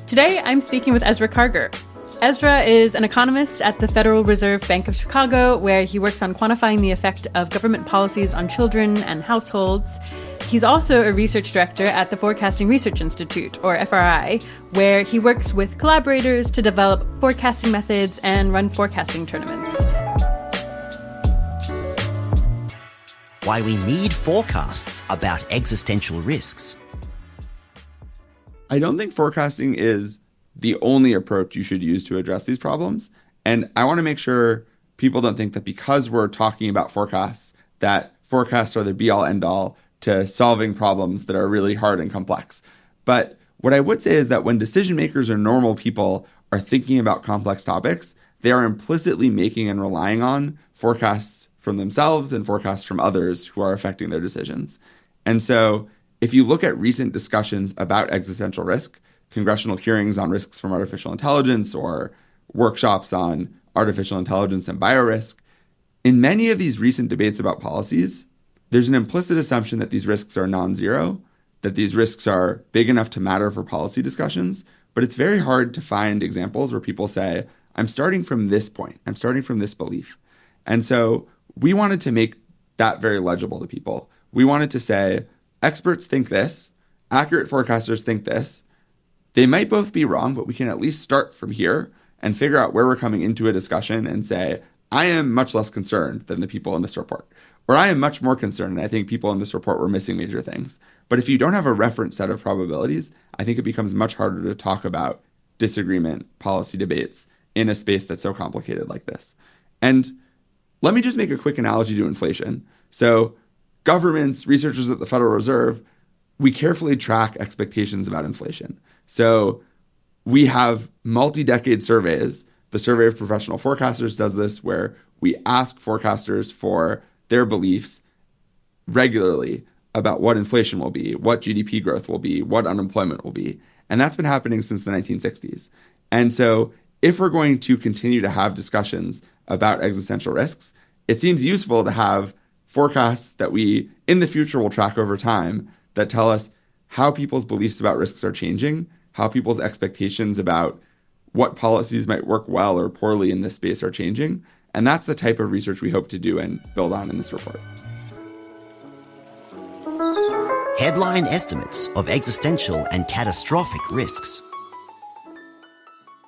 Today, I'm speaking with Ezra Karger. Ezra is an economist at the Federal Reserve Bank of Chicago, where he works on quantifying the effect of government policies on children and households. He's also a research director at the Forecasting Research Institute, or FRI, where he works with collaborators to develop forecasting methods and run forecasting tournaments. Why we need forecasts about existential risks. I don't think forecasting is the only approach you should use to address these problems. And I want to make sure people don't think that because we're talking about forecasts, that forecasts are the be-all, end-all to solving problems that are really hard and complex. But what I would say is that when decision makers or normal people are thinking about complex topics, they are implicitly making and relying on forecasts from themselves and forecasts from others who are affecting their decisions. And so if you look at recent discussions about existential risk, congressional hearings on risks from artificial intelligence or workshops on artificial intelligence and biorisk, in many of these recent debates about policies, there's an implicit assumption that these risks are non-zero, that these risks are big enough to matter for policy discussions, but it's very hard to find examples where people say, I'm starting from this point, I'm starting from this belief. And so we wanted to make that very legible to people. We wanted to say, experts think this, accurate forecasters think this. They might both be wrong, but we can at least start from here and figure out where we're coming into a discussion and say, I am much less concerned than the people in this report. Or I am much more concerned, and I think people in this report were missing major things. But if you don't have a reference set of probabilities, I think it becomes much harder to talk about disagreement, policy debates in a space that's so complicated like this. And let me just make a quick analogy to inflation. So governments, researchers at the Federal Reserve, we carefully track expectations about inflation. So we have multi-decade surveys. The Survey of Professional Forecasters does this, where we ask forecasters for their beliefs regularly about what inflation will be, what GDP growth will be, what unemployment will be. And that's been happening since the 1960s. And so if we're going to continue to have discussions about existential risks, it seems useful to have forecasts that we, in the future, will track over time that tell us how people's beliefs about risks are changing, how people's expectations about what policies might work well or poorly in this space are changing. And that's the type of research we hope to do and build on in this report. Headline estimates of existential and catastrophic risks.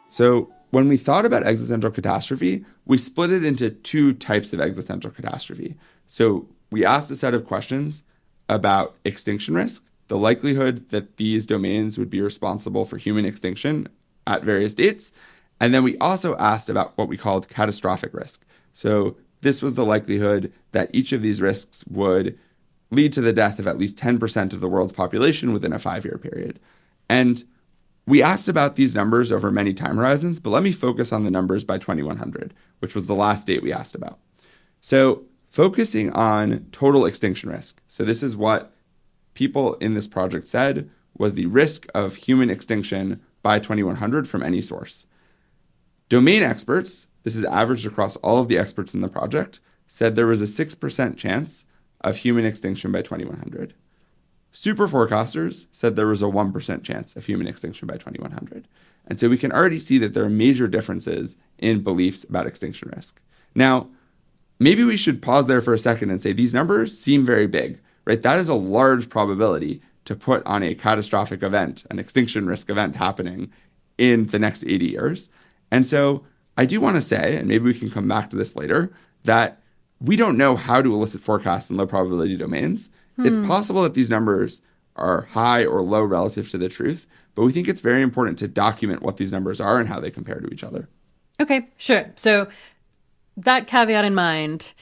So when we thought about existential catastrophe, we split it into two types of existential catastrophe. So we asked a set of questions about extinction risk, the likelihood that these domains would be responsible for human extinction at various dates. And then we also asked about what we called catastrophic risk. So this was the likelihood that each of these risks would lead to the death of at least 10% of the world's population within a 5-year period. And we asked about these numbers over many time horizons, but let me focus on the numbers by 2100, which was the last date we asked about. So focusing on total extinction risk. So this is what people in this project said was the risk of human extinction by 2100 from any source. Domain experts, this is averaged across all of the experts in the project, said there was a 6% chance of human extinction by 2100. Super forecasters said there was a 1% chance of human extinction by 2100. And so we can already see that there are major differences in beliefs about extinction risk. Now, maybe we should pause there for a second and say these numbers seem very big, right? That is a large probability to put on a catastrophic event, an extinction risk event happening in the next 80 years. And so I do want to say, and maybe we can come back to this later, that we don't know how to elicit forecasts in low probability domains. It's possible that these numbers are high or low relative to the truth, but we think it's very important to document what these numbers are and how they compare to each other. Okay, sure. So that caveat in mind,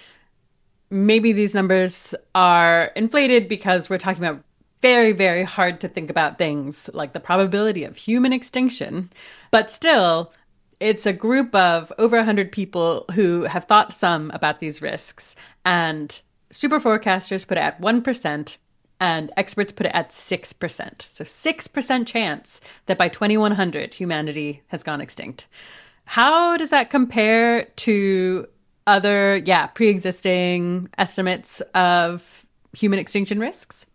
maybe these numbers are inflated because we're talking about very, very hard to think about things like the probability of human extinction. But still, it's a group of over 100 people who have thought some about these risks. And super forecasters put it at 1%, and experts put it at 6%. So 6% chance that by 2100, humanity has gone extinct. How does that compare to other, pre-existing estimates of human extinction risks?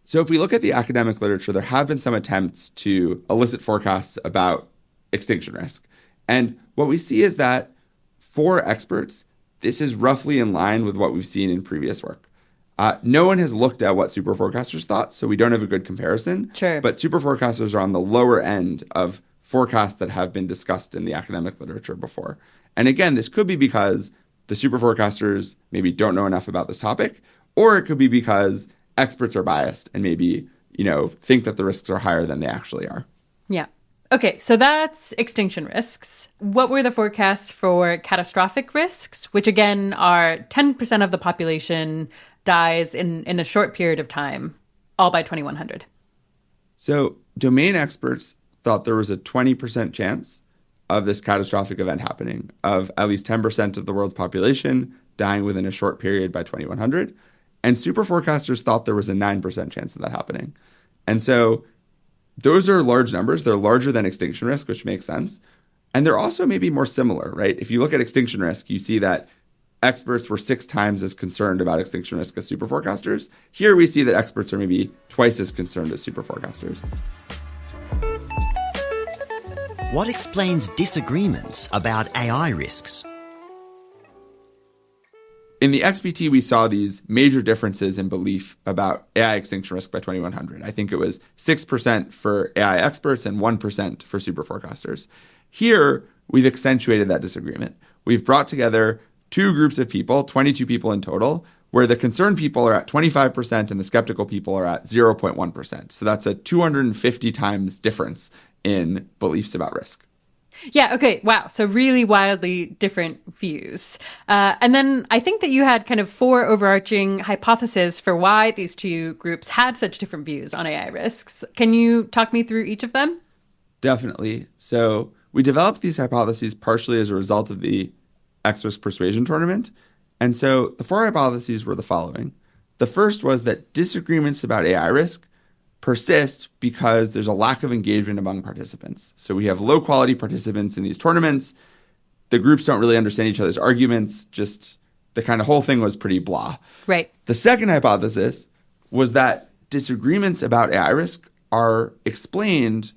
So if we look at the academic literature, there have been some attempts to elicit forecasts about extinction risk. And what we see is that for experts, this is roughly in line with what we've seen in previous work. No one has looked at what superforecasters thought, so we don't have a good comparison. Sure. But superforecasters are on the lower end of forecasts that have been discussed in the academic literature before. And again, this could be because the superforecasters maybe don't know enough about this topic, or it could be because experts are biased and maybe, think that the risks are higher than they actually are. Yeah. Okay, so that's extinction risks. What were the forecasts for catastrophic risks, which again are 10% of the population dies in a short period of time, all by 2100? So domain experts thought there was a 20% chance of this catastrophic event happening, of at least 10% of the world's population dying within a short period by 2100. And super forecasters thought there was a 9% chance of that happening. And so those are large numbers. They're larger than extinction risk, which makes sense. And they're also maybe more similar, right? If you look at extinction risk, you see that experts were 6 times as concerned about extinction risk as super forecasters. Here we see that experts are maybe twice as concerned as super forecasters. What explains disagreements about AI risks? In the XPT, we saw these major differences in belief about AI extinction risk by 2100. I think it was 6% for AI experts and 1% for super forecasters. Here, we've accentuated that disagreement. We've brought together 2 groups of people, 22 people in total, where the concerned people are at 25% and the skeptical people are at 0.1%. So that's a 250 times difference in beliefs about risk. Yeah, okay, wow. So really wildly different views. And then I think that you had kind of 4 overarching hypotheses for why these 2 groups had such different views on AI risks. Can you talk me through each of them? Definitely. So we developed these hypotheses partially as a result of the Cruxes Risk Persuasion Tournament. And so the 4 hypotheses were the following. The first was that disagreements about AI risk persist because there's a lack of engagement among participants. So we have low quality participants in these tournaments. The groups don't really understand each other's arguments. Just the kind of whole thing was pretty blah. Right. The second hypothesis was that disagreements about AI risk are explained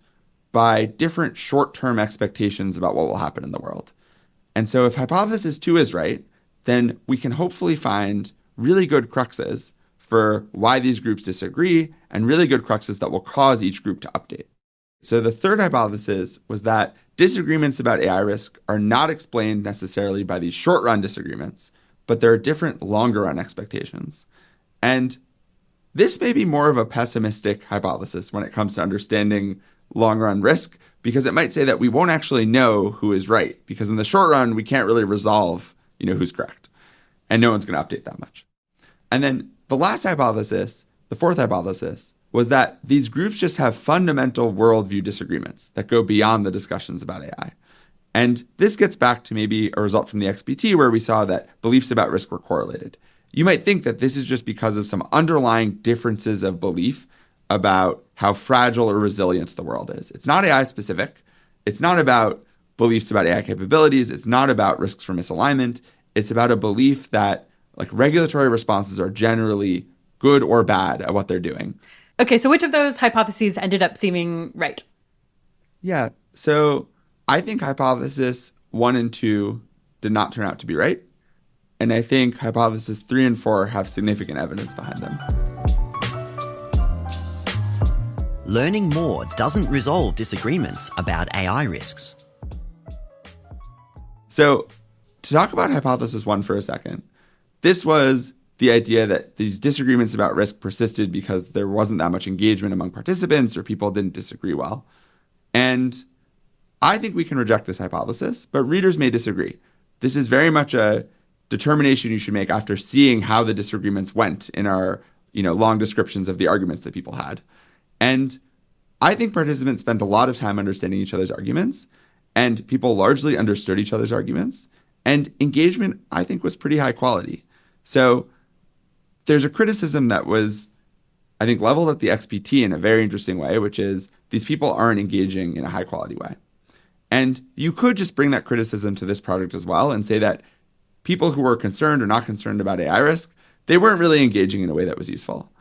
by different short-term expectations about what will happen in the world. And so if hypothesis 2 is right, then we can hopefully find really good cruxes for why these groups disagree and really good cruxes that will cause each group to update. So the third hypothesis was that disagreements about AI risk are not explained necessarily by these short-run disagreements, but there are different longer-run expectations. And this may be more of a pessimistic hypothesis when it comes to understanding long-run risk, because it might say that we won't actually know who is right, because in the short run, we can't really resolve, who's correct. And no one's going to update that much. And then the last hypothesis, the fourth hypothesis, was that these groups just have fundamental worldview disagreements that go beyond the discussions about AI. And this gets back to maybe a result from the XPT where we saw that beliefs about risk were correlated. You might think that this is just because of some underlying differences of belief about how fragile or resilient the world is. It's not AI specific. It's not about beliefs about AI capabilities. It's not about risks for misalignment. It's about a belief that regulatory responses are generally good or bad at what they're doing. Okay, so which of those hypotheses ended up seeming right? Yeah, so I think hypothesis 1 and 2 did not turn out to be right. And I think hypothesis 3 and 4 have significant evidence behind them. Learning more doesn't resolve disagreements about AI risks. So to talk about hypothesis 1 for a second, this was the idea that these disagreements about risk persisted because there wasn't that much engagement among participants or people didn't disagree well. And I think we can reject this hypothesis, but readers may disagree. This is very much a determination you should make after seeing how the disagreements went in our, long descriptions of the arguments that people had. And I think participants spent a lot of time understanding each other's arguments, and people largely understood each other's arguments. And engagement, I think, was pretty high quality. So there's a criticism that was, I think, leveled at the XPT in a very interesting way, which is these people aren't engaging in a high quality way. And you could just bring that criticism to this project as well and say that people who were concerned or not concerned about AI risk, they weren't really engaging in a way that was useful.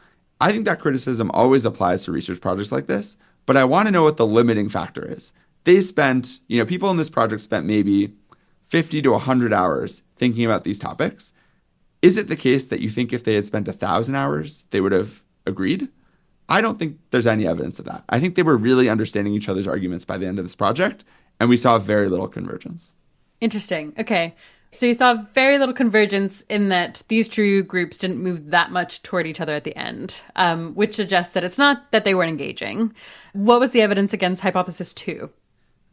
I think that criticism always applies to research projects like this, but I want to know what the limiting factor is. They spent, people in this project spent maybe 50 to 100 hours thinking about these topics. Is it the case that you think if they had spent 1,000 hours, they would have agreed? I don't think there's any evidence of that. I think they were really understanding each other's arguments by the end of this project, and we saw very little convergence. Interesting. Okay. So you saw very little convergence in that these two groups didn't move that much toward each other at the end, which suggests that it's not that they weren't engaging. What was the evidence against hypothesis 2?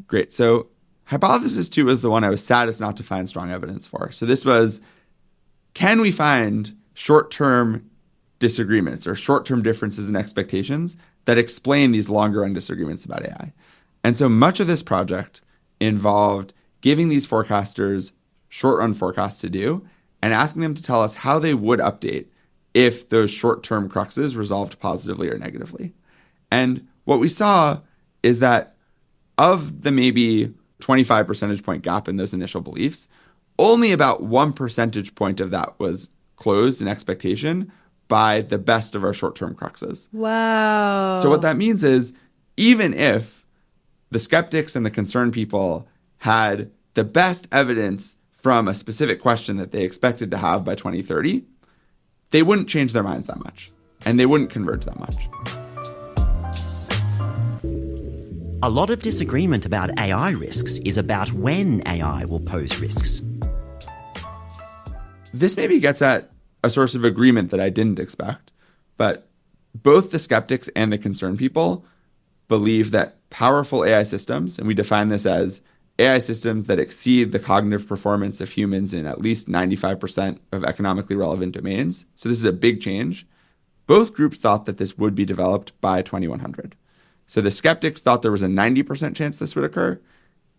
Great. So hypothesis 2 was the one I was saddest not to find strong evidence for. So this was, can we find short-term disagreements or short-term differences in expectations that explain these longer-run disagreements about AI? And so much of this project involved giving these forecasters short-run forecasts to do and asking them to tell us how they would update if those short-term cruxes resolved positively or negatively. And what we saw is that of the maybe 25 percentage point gap in those initial beliefs, only about 1 percentage point of that was closed in expectation by the best of our short-term cruxes. Wow. So what that means is, even if the skeptics and the concerned people had the best evidence from a specific question that they expected to have by 2030, they wouldn't change their minds that much, and they wouldn't converge that much. A lot of disagreement about AI risks is about when AI will pose risks. This maybe gets at a source of agreement that I didn't expect, but both the skeptics and the concerned people believe that powerful AI systems, and we define this as AI systems that exceed the cognitive performance of humans in at least 95% of economically relevant domains. So this is a big change. Both groups thought that this would be developed by 2100. So the skeptics thought there was a 90% chance this would occur,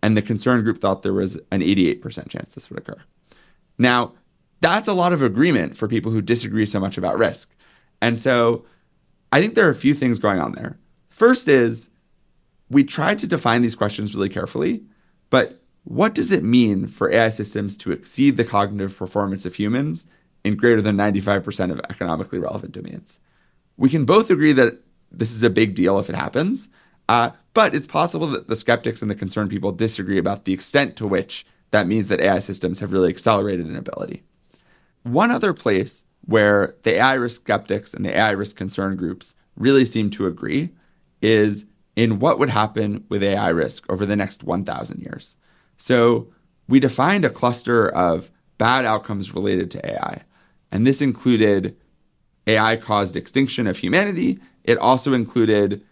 and the concerned group thought there was an 88% chance this would occur. Now, that's a lot of agreement for people who disagree so much about risk. And so I think there are a few things going on there. First is, we tried to define these questions really carefully, but what does it mean for AI systems to exceed the cognitive performance of humans in greater than 95% of economically relevant domains? We can both agree that this is a big deal if it happens, but it's possible that the skeptics and the concerned people disagree about the extent to which that means that AI systems have really accelerated in ability. One other place where the AI risk skeptics and the AI risk concern groups really seem to agree is in what would happen with AI risk over the next 1,000 years. So we defined a cluster of bad outcomes related to AI, and this included AI-caused extinction of humanity. It also included,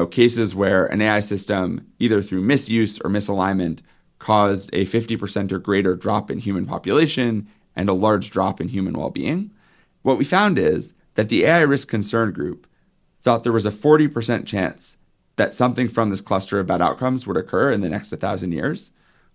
cases where an AI system, either through misuse or misalignment, caused a 50% or greater drop in human population and a large drop in human well-being. What we found is that the AI risk concern group thought there was a 40% chance that something from this cluster of bad outcomes would occur in the next 1,000 years.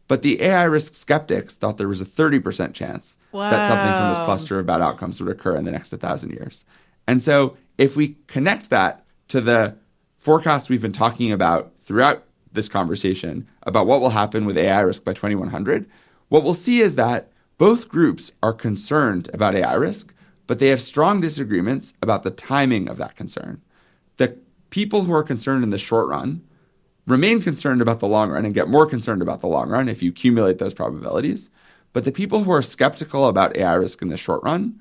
But the AI risk skeptics thought there was a 30% chance that something from this cluster of bad outcomes would occur in the next 1,000 years. And so if we connect that to the forecast we've been talking about throughout this conversation about what will happen with AI risk by 2100, what we'll see is that both groups are concerned about AI risk, but they have strong disagreements about the timing of that concern. The people who are concerned in the short run remain concerned about the long run and get more concerned about the long run if you accumulate those probabilities. But the people who are skeptical about AI risk in the short run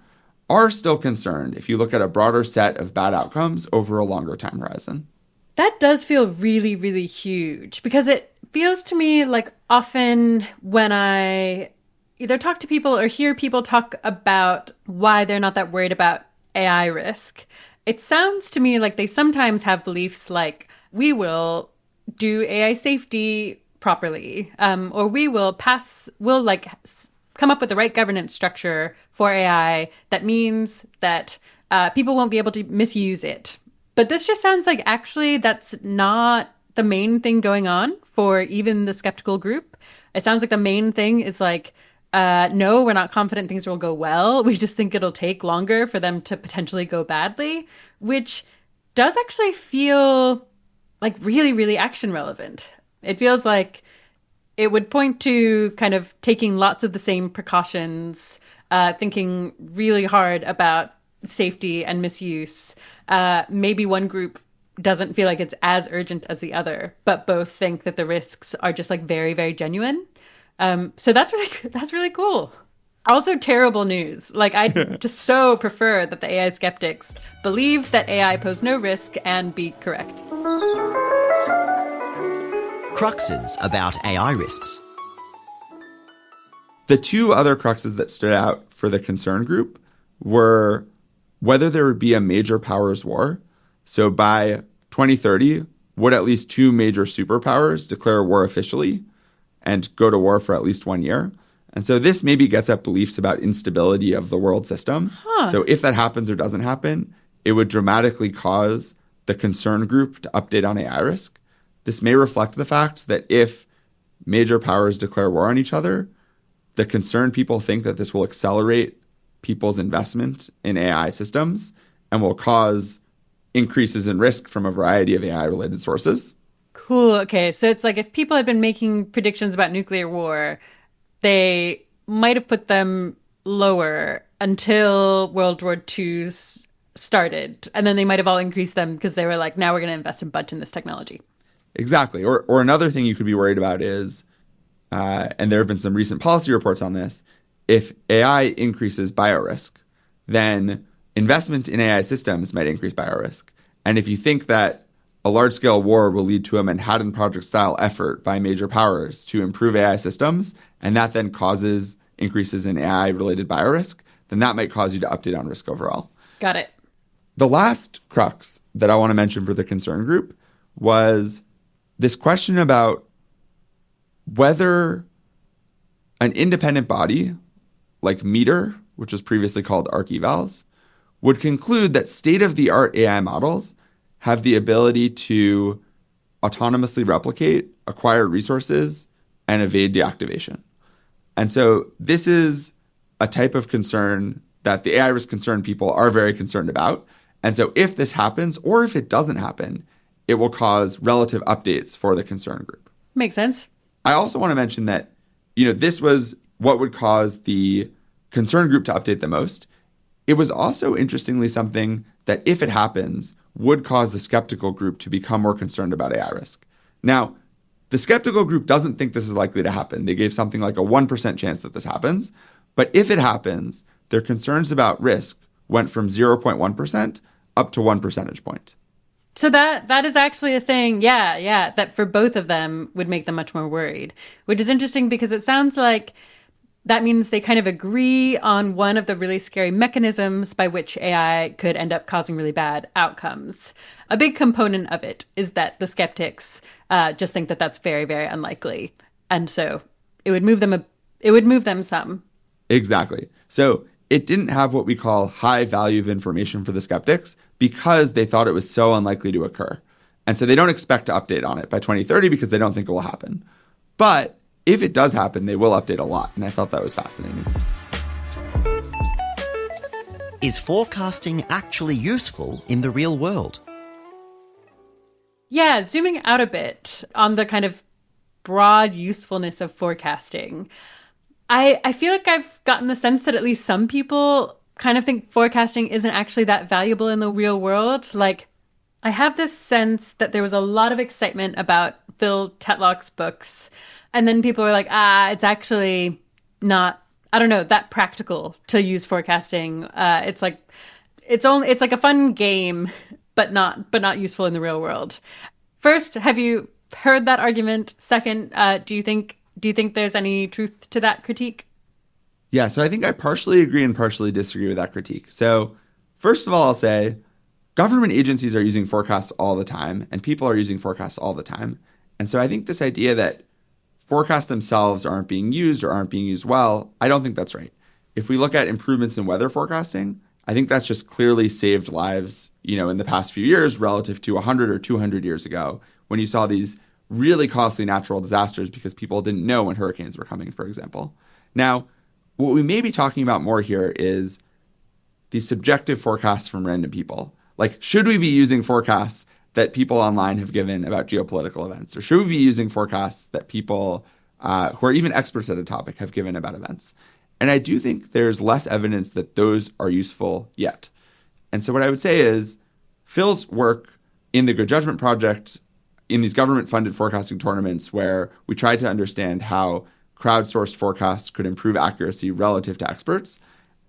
are still concerned if you look at a broader set of bad outcomes over a longer time horizon. That does feel really, really huge, because it feels to me like often when I either talk to people or hear people talk about why they're not that worried about AI risk, it sounds to me like they sometimes have beliefs like, we will do AI safety properly, or we'll come up with the right governance structure for AI that means that people won't be able to misuse it. But this just sounds like actually that's not the main thing going on for even the skeptical group. It sounds like the main thing is like, no, we're not confident things will go well. We just think it'll take longer for them to potentially go badly, which does actually feel like really, really action relevant. It feels like it would point to kind of taking lots of the same precautions, thinking really hard about safety and misuse, maybe one group doesn't feel like it's as urgent as the other, but both think that the risks are just like very, very genuine. So that's really cool. Also terrible news. Like I just so prefer that the AI skeptics believe that AI pose no risk and be correct. Cruxes about AI risks. The two other cruxes that stood out for the concern group were whether there would be a major powers war. So by 2030, would at least two major superpowers declare war officially and go to war for at least 1 year? And so this maybe gets at beliefs about instability of the world system. So if that happens or doesn't happen, it would dramatically cause the concern group to update on AI risk. This may reflect the fact that if major powers declare war on each other, the concerned people think that this will accelerate people's investment in AI systems and will cause increases in risk from a variety of AI-related sources. Cool. Okay. So it's like if people had been making predictions about nuclear war, they might have put them lower until World War II started. And then they might have all increased them because they were like, now we're going to invest a bunch in this technology. Exactly. Or another thing you could be worried about is, and there have been some recent policy reports on this, if AI increases biorisk, then investment in AI systems might increase biorisk. And if you think that a large-scale war will lead to a Manhattan Project-style effort by major powers to improve AI systems, and that then causes increases in AI-related biorisk, then that might cause you to update on risk overall. Got it. The last crux that I want to mention for the concern group was this question about whether an independent body like Meter, which was previously called ArcEvals, would conclude that state-of-the-art AI models have the ability to autonomously replicate, acquire resources, and evade deactivation. And so this is a type of concern that the AI risk concerned people are very concerned about. And so if this happens, or if it doesn't happen, it will cause relative updates for the concern group. Makes sense. I also want to mention that, this was what would cause the concern group to update the most. It was also, interestingly, something that, if it happens, would cause the skeptical group to become more concerned about AI risk. Now, the skeptical group doesn't think this is likely to happen. They gave something like a 1% chance that this happens. But if it happens, their concerns about risk went from 0.1% up to 1 percentage point. So that is actually a thing. Yeah, that for both of them would make them much more worried, which is interesting because it sounds like that means they kind of agree on one of the really scary mechanisms by which AI could end up causing really bad outcomes. A big component of it is that the skeptics just think that that's very, very unlikely. And so it would move them some. Exactly. So it didn't have what we call high value of information for the skeptics because they thought it was so unlikely to occur. And so they don't expect to update on it by 2030 because they don't think it will happen. But if it does happen, they will update a lot. And I thought that was fascinating. Is forecasting actually useful in the real world? Yeah, zooming out a bit on the kind of broad usefulness of forecasting, I feel like I've gotten the sense that at least some people kind of think forecasting isn't actually that valuable in the real world. Like, I have this sense that there was a lot of excitement about Phil Tetlock's books, and then people were like, it's actually not, I don't know, that practical to use forecasting. It's like a fun game, but not useful in the real world. First, have you heard that argument? Second, do you think there's any truth to that critique? Yeah, so I think I partially agree and partially disagree with that critique. So first of all, I'll say government agencies are using forecasts all the time, and people are using forecasts all the time. And so I think this idea that forecasts themselves aren't being used or aren't being used well, I don't think that's right. If we look at improvements in weather forecasting, I think that's just clearly saved lives, in the past few years relative to 100 or 200 years ago when you saw these really costly natural disasters because people didn't know when hurricanes were coming, for example. Now, what we may be talking about more here is these subjective forecasts from random people. Like, should we be using forecasts that people online have given about geopolitical events? Or should we be using forecasts that people who are even experts at a topic have given about events? And I do think there's less evidence that those are useful yet. And so what I would say is Phil's work in the Good Judgment Project, in these government-funded forecasting tournaments where we tried to understand how crowdsourced forecasts could improve accuracy relative to experts,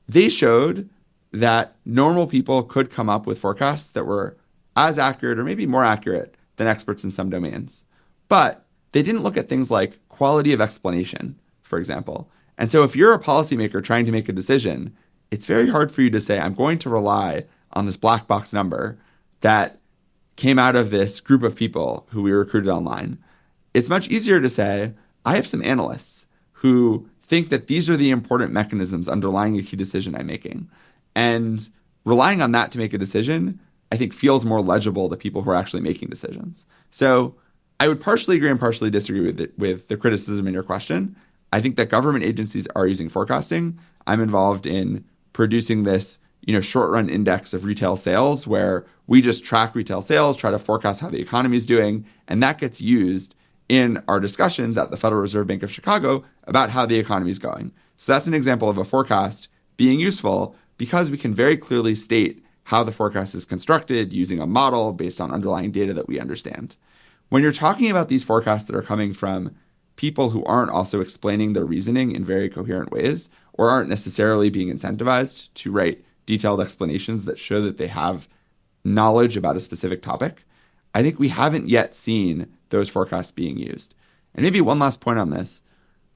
they showed that normal people could come up with forecasts that were as accurate or maybe more accurate than experts in some domains. But they didn't look at things like quality of explanation, for example. And so if you're a policymaker trying to make a decision, it's very hard for you to say, I'm going to rely on this black box number that came out of this group of people who we recruited online. It's much easier to say, I have some analysts who think that these are the important mechanisms underlying a key decision I'm making. And relying on that to make a decision, I think feels more legible to people who are actually making decisions. So I would partially agree and partially disagree with the criticism in your question. I think that government agencies are using forecasting. I'm involved in producing this, short-run index of retail sales where we just track retail sales, try to forecast how the economy is doing, and that gets used in our discussions at the Federal Reserve Bank of Chicago about how the economy is going. So that's an example of a forecast being useful because we can very clearly state how the forecast is constructed using a model based on underlying data that we understand. When you're talking about these forecasts that are coming from people who aren't also explaining their reasoning in very coherent ways or aren't necessarily being incentivized to write detailed explanations that show that they have knowledge about a specific topic, I think we haven't yet seen those forecasts being used. And maybe one last point on this.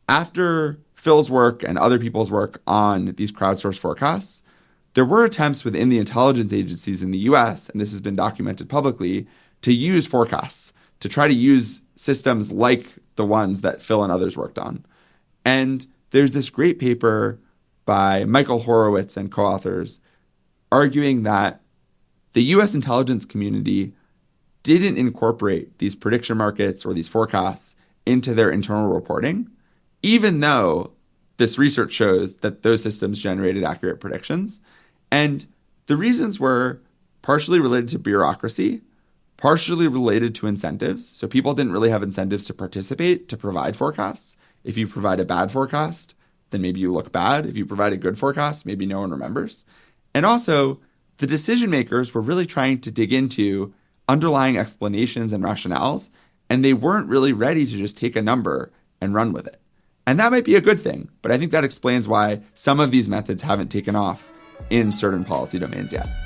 After Phil's work and other people's work on these crowdsourced forecasts, there were attempts within the intelligence agencies in the US, and this has been documented publicly, to use forecasts, to try to use systems like the ones that Phil and others worked on. And there's this great paper by Michael Horowitz and co-authors arguing that the US intelligence community didn't incorporate these prediction markets or these forecasts into their internal reporting, even though this research shows that those systems generated accurate predictions. And the reasons were partially related to bureaucracy, partially related to incentives. So people didn't really have incentives to participate, to provide forecasts. If you provide a bad forecast, then maybe you look bad. If you provide a good forecast, maybe no one remembers. And also, the decision makers were really trying to dig into underlying explanations and rationales, and they weren't really ready to just take a number and run with it. And that might be a good thing, but I think that explains why some of these methods haven't taken off in certain policy domains yet.